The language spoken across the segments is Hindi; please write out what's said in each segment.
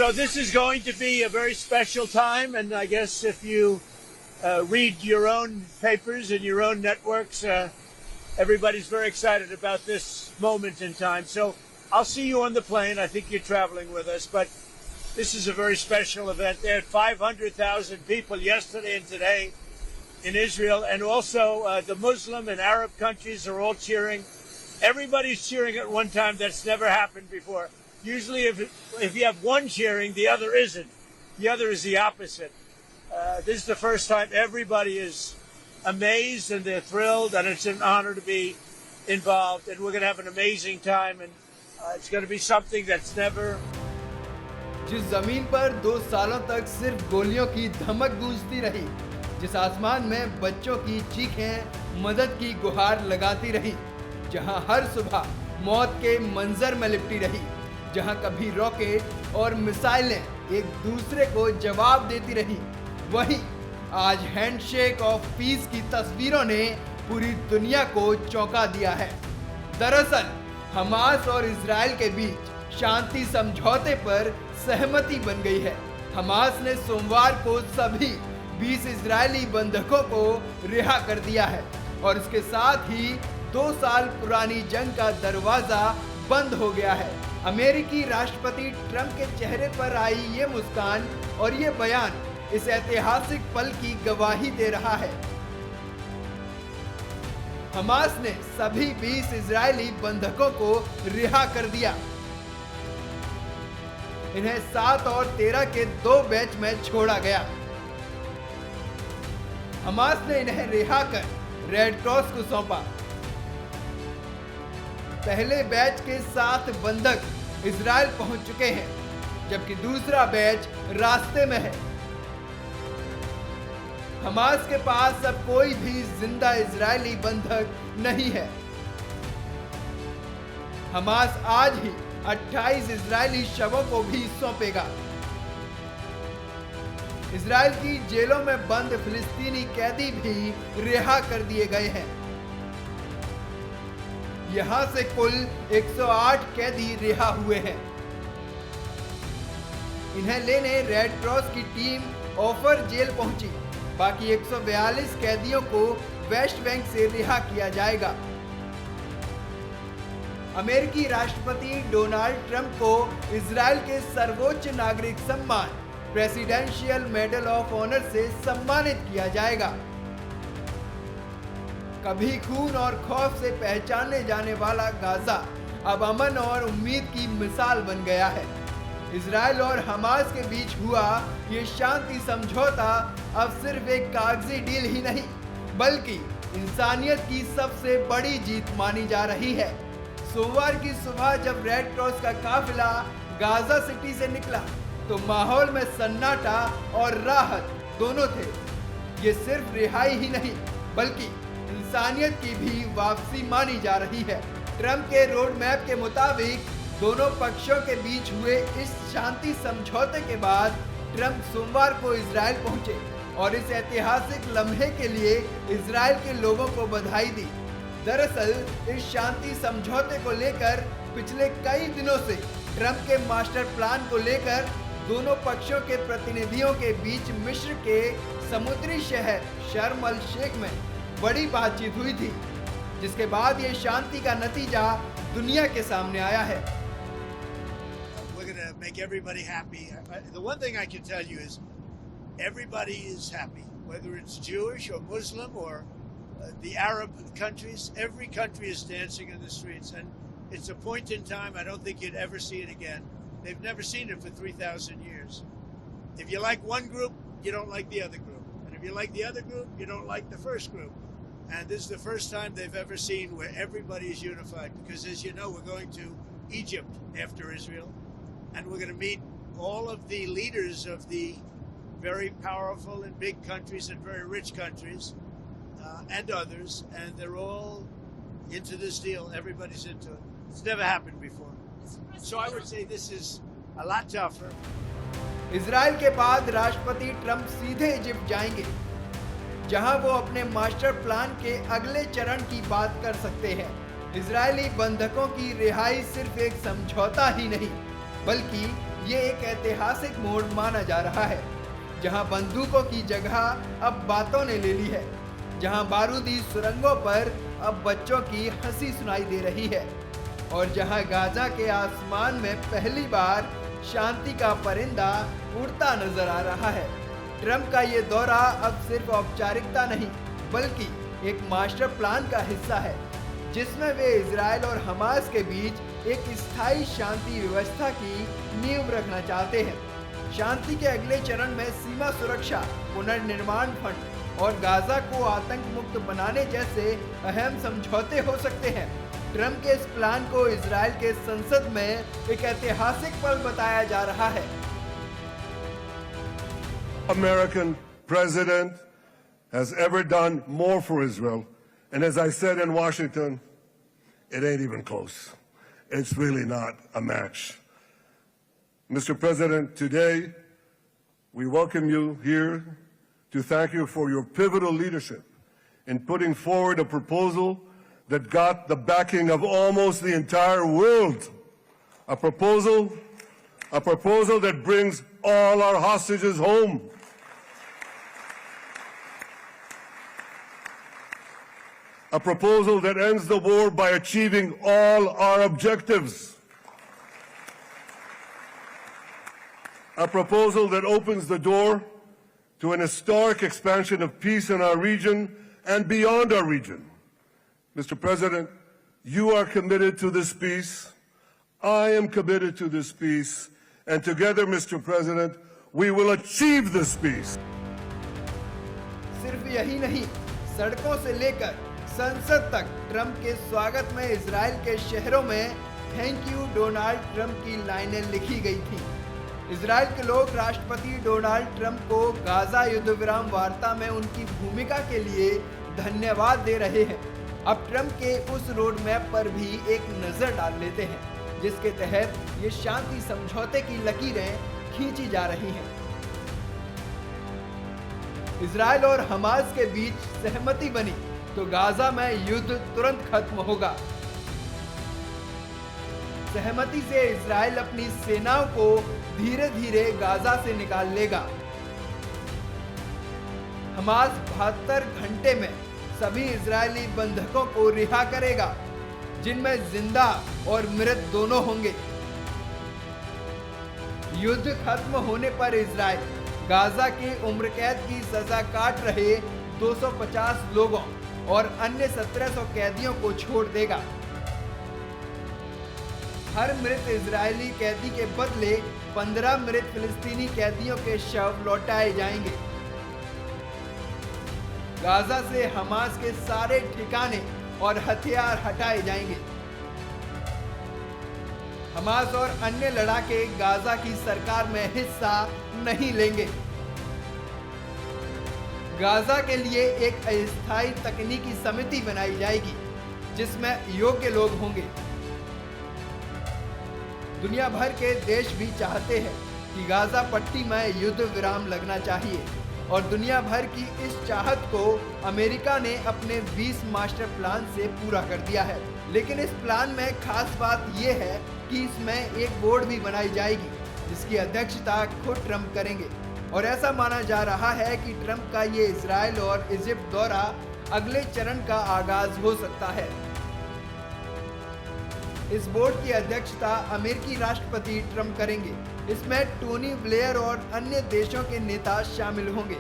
So this is going to be a very special time, and I guess if you read your own papers and your own networks, everybody's very excited about this moment in time. So I'll see you on the plane. I think you're traveling with us, but this is a very special event. There are 500,000 people yesterday and today in Israel, and also the Muslim and Arab countries are all cheering. Everybody's cheering at one time. That's never happened before. Usually if you have one cheering, the other isn't. The other is the opposite. This is the first time everybody is amazed and they're thrilled, and it's an honor to be involved. And we're going to have an amazing time, and it's going to be something that's never. जिस जमीन पर 2 सालों तक सिर्फ गोलियों की धमक गूंजती रही, जिस आसमान में बच्चों की चीखें मदद की गुहार लगाती रही, जहां हर सुबह मौत के मंजर में लिपटी रही, जहां कभी रॉकेट और मिसाइलें एक दूसरे को जवाब देती रही, वहीं आज हैंडशेक ऑफ पीस की तस्वीरों ने पूरी दुनिया को चौंका दिया है। दरअसल हमास और इजराइल के बीच शांति समझौते पर सहमति बन गई है। हमास ने सोमवार को सभी 20 इजरायली बंधकों को रिहा कर दिया है और इसके साथ ही 2 साल पुरानी जंग का दरवाजा बंद हो गया है। अमेरिकी राष्ट्रपति ट्रंप के चेहरे पर आई ये मुस्कान और ये बयान इस ऐतिहासिक पल की गवाही दे रहा है। हमास ने सभी 20 इजरायली बंधकों को रिहा कर दिया। इन्हें 7 और 13 के 2 बैच में छोड़ा गया। हमास ने इन्हें रिहा कर रेड क्रॉस को सौंपा। पहले बैच के 7 बंधक इजराइल पहुंच चुके हैं, जबकि दूसरा बैच रास्ते में है। हमास के पास अब कोई भी जिंदा इजरायली बंधक नहीं है। हमास आज ही 28 इजरायली शवों को भी सौंपेगा। इजराइल की जेलों में बंद फिलिस्तीनी कैदी भी रिहा कर दिए गए हैं। यहां से कुल 108 कैदी रिहा हुए हैं। इन्हें लेने रेड क्रॉस की टीम ऑफर जेल पहुंची। बाकी 142 कैदियों को वेस्ट बैंक से रिहा किया जाएगा। अमेरिकी राष्ट्रपति डोनाल्ड ट्रंप को इजराइल के सर्वोच्च नागरिक सम्मान प्रेसिडेंशियल मेडल ऑफ ऑनर से सम्मानित किया जाएगा। कभी खून और खौफ से पहचाने जाने वाला गाजा अब अमन और उम्मीद की मिसाल बन गया है। इजराइल और हमास के बीच हुआ ये शांति समझौता अब सिर्फ एक कागजी डील ही नहीं, बल्कि इंसानियत की सबसे बड़ी जीत मानी जा रही है। सोमवार की सुबह जब रेड क्रॉस का काफिला गाजा सिटी से निकला तो माहौल में सन्नाटा और राहत दोनों थे। ये सिर्फ रिहाई ही नहीं, बल्कि इंसानियत की भी वापसी मानी जा रही है। ट्रंप के रोड मैप के मुताबिक दोनों पक्षों के बीच हुए इस शांति समझौते के बाद ट्रंप सोमवार को इजराइल पहुंचे और इस ऐतिहासिक लम्हे के लिए इजराइल के लोगों को बधाई दी। दरअसल इस शांति समझौते को लेकर पिछले कई दिनों से ट्रंप के मास्टर प्लान को लेकर दोनों पक्षों के प्रतिनिधियों के बीच मिस्र के समुद्री शहर शर्म अल शेख में बड़ी बातचीत हुई थी, जिसके बाद ये शांति का नतीजा दुनिया के सामने आया है। Make everybody happy. The one thing I can tell you is everybody is happy, whether it's Jewish or Muslim or the Arab countries. Every country is dancing in the streets, and it's a point in time I don't think you'd ever see it again. They've never seen it for 3,000 years. If you like one group, you don't like the other group, and if you like the other group, you don't like the first group. And this is the first time they've ever seen where everybody is unified, because as you know, we're going to Egypt after Israel. And we're going to meet all of the leaders of the very powerful and big countries and very rich countries and others. And they're all into this deal. Everybody's into it. It's never happened before. So I would say this is a lot tougher. Israel के बाद राष्ट्रपति ट्रंप सीधे इजिप्ट जाएंगे, जहां वो अपने मास्टर प्लान के अगले चरण की बात कर सकते हैं। इजरायली बंधकों की रिहाई सिर्फ एक समझौता ही नहीं, बल्कि ये एक ऐतिहासिक मोड़ माना जा रहा है, जहां बंदूकों की जगह अब बातों ने ले ली है, जहां बारूदी सुरंगों पर अब बच्चों की हंसी सुनाई दे रही है और जहां गाजा के आसमान में पहली बार शांति का परिंदा उड़ता नजर आ रहा है। ट्रंप का ये दौरा अब सिर्फ औपचारिकता नहीं, बल्कि एक मास्टर प्लान का हिस्सा है, जिसमें वे इजराइल और हमास के बीच एक स्थायी शांति व्यवस्था की नींव रखना चाहते हैं। शांति के अगले चरण में सीमा सुरक्षा, पुनर्निर्माण फंड और गाजा को आतंक मुक्त बनाने जैसे अहम समझौते हो सकते हैं। ट्रंप के इस प्लान को इजराइल के संसद में एक ऐतिहासिक पल बताया जा रहा है। American president has ever done more for Israel. And as I said in Washington, it ain't even close. It's really not a match. Mr. President, today we welcome you here to thank you for your pivotal leadership in putting forward a proposal that got the backing of almost the entire world. A proposal that brings all our hostages home. A proposal that ends the war by achieving all our objectives. A proposal that opens the door to an historic expansion of peace in our region and beyond our region. Mr. President, you are committed to this peace. I am committed to this peace. And together, Mr. President, we will achieve this peace. सिर्फ यही नहीं, सड़कों से लेकर संसद तक ट्रंप के स्वागत में इजराइल के शहरों में थैंक यू डोनाल्ड ट्रंप की लाइनें लिखी गई थी। इजराइल के लोग राष्ट्रपति डोनाल्ड ट्रंप को गाजा युद्ध विराम वार्ता में उनकी भूमिका के लिए धन्यवाद दे रहे हैं। अब ट्रंप के उस रोड मैप पर भी एक नजर डाल लेते हैं, जिसके तहत ये शांति समझौते की लकीरें खींची जा रही हैं। इजराइल और हमास के बीच सहमति बनी तो गाजा में युद्ध तुरंत खत्म होगा। सहमति से इजराइल अपनी सेनाओं को धीरे धीरे गाजा से निकाल लेगा। हमास 72 घंटे में सभी इजरायली बंधकों को रिहा करेगा, जिनमें जिंदा और मृत दोनों होंगे। युद्ध खत्म होने पर इजराइल गाजा के उम्र कैद की सजा काट रहे 250 लोगों और अन्य 1700 कैदियों को छोड़ देगा। हर मृत इजरायली कैदी के बदले 15 मृत फिलिस्तीनी कैदियों के शव लौटाए जाएंगे। गाजा से हमास के सारे ठिकाने और हथियार हटाए जाएंगे। हमास और अन्य लड़ाके गाजा की सरकार में हिस्सा नहीं लेंगे। गाजा के लिए एक अस्थायी तकनीकी समिति बनाई जाएगी, जिसमें योग्य लोग होंगे। दुनिया भर के देश भी चाहते हैं कि गाजा पट्टी में युद्ध विराम लगना चाहिए और दुनिया भर की इस चाहत को अमेरिका ने अपने 20 मास्टर प्लान से पूरा कर दिया है। लेकिन इस प्लान में खास बात यह है कि इसमें एक बोर्ड भी बनाई जाएगी, जिसकी अध्यक्षता खुद ट्रंप करेंगे और ऐसा माना जा रहा है कि ट्रंप का ये इजराइल और इजिप्ट दौरा अगले चरण का आगाज हो सकता है। इस बोर्ड की अध्यक्षता अमेरिकी राष्ट्रपति ट्रंप करेंगे। इसमें टोनी ब्लेयर और अन्य देशों के नेता शामिल होंगे।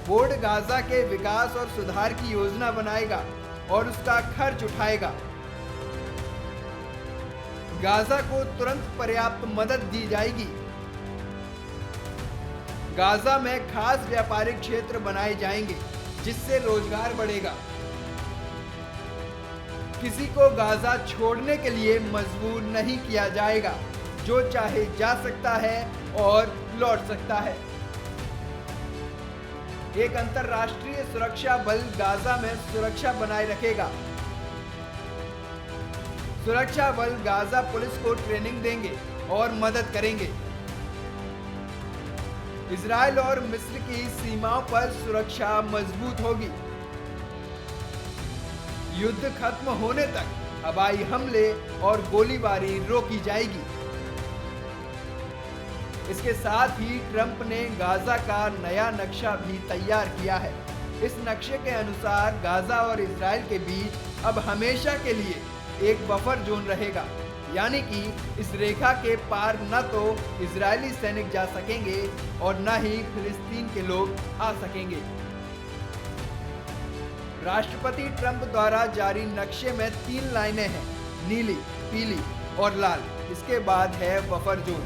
बोर्ड गाजा के विकास और सुधार की योजना बनाएगा और उसका खर्च उठाएगा। गाजा को तुरंत पर्याप्त मदद दी जाएगी। गाजा में खास व्यापारिक क्षेत्र बनाए जाएंगे, जिससे रोजगार बढ़ेगा। किसी को गाजा छोड़ने के लिए मजबूर नहीं किया जाएगा। जो चाहे जा सकता है और लौट सकता है। एक अंतर्राष्ट्रीय सुरक्षा बल गाजा में सुरक्षा बनाए रखेगा। सुरक्षा बल गाजा पुलिस को ट्रेनिंग देंगे और मदद करेंगे। इजराइल और मिस्र की सीमाओं पर सुरक्षा मजबूत होगी। युद्ध खत्म होने तक हवाई हमले और गोलीबारी रोकी जाएगी। इसके साथ ही ट्रंप ने गाजा का नया नक्शा भी तैयार किया है। इस नक्शे के अनुसार गाजा और इजराइल के बीच अब हमेशा के लिए एक बफर जोन रहेगा, यानी कि इस रेखा के पार न तो इजरायली सैनिक जा सकेंगे और न ही फिलिस्तीन के लोग आ सकेंगे। राष्ट्रपति ट्रंप द्वारा जारी नक्शे में 3 लाइनें हैं, नीली, पीली और लाल। इसके बाद है बफर जोन।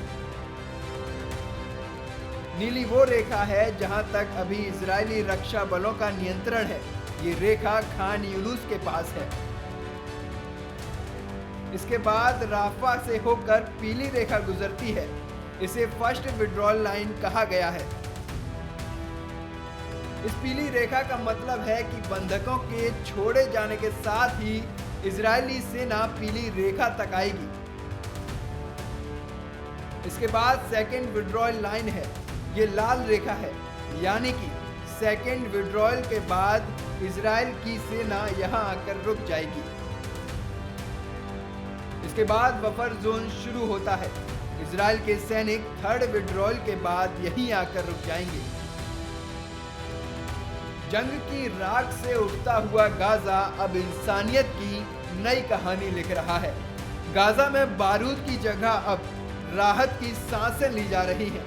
नीली वो रेखा है जहां तक अभी इजरायली रक्षा बलों का नियंत्रण है। ये रेखा खान यूनुस के पास है। इसके बाद राफा से होकर पीली रेखा गुजरती है। इसे फर्स्ट विड्रॉल लाइन कहा गया है। इस पीली रेखा का मतलब है कि बंधकों के छोड़े जाने के साथ ही इजरायली सेना पीली रेखा तक आएगी। इसके बाद सेकेंड विड्रॉल लाइन है, ये लाल रेखा है, यानी कि सेकेंड विड्रॉल के बाद इजराइल की सेना यहां आकर रुक जाएगी। इसके बाद बफर जोन शुरू होता है। इजराइल के सैनिक थर्ड विड्रॉल के बाद यहीं आकर रुक जाएंगे। जंग की राख से उठता हुआ गाजा अब इंसानियत की नई कहानी लिख रहा है। गाजा में बारूद की जगह अब राहत की सांसें ली जा रही हैं।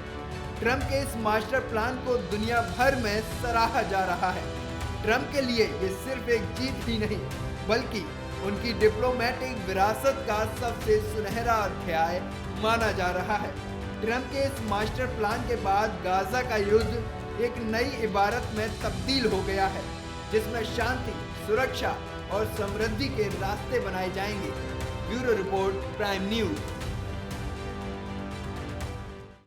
ट्रंप के इस मास्टर प्लान को दुनिया भर में सराहा जा रहा है। ट्रंप के लिए ये सिर्फ एक जीत ही नहीं, बल्कि उनकी डिप्लोमेटिक विरासत का सबसे सुनहरा अध्याय माना जा रहा है। ट्रंप के इस मास्टर प्लान के बाद गाजा का युद्ध एक नई इबारत में तब्दील हो गया है, जिसमें शांति, सुरक्षा और समृद्धि के रास्ते बनाए जाएंगे। Bureau report, prime news.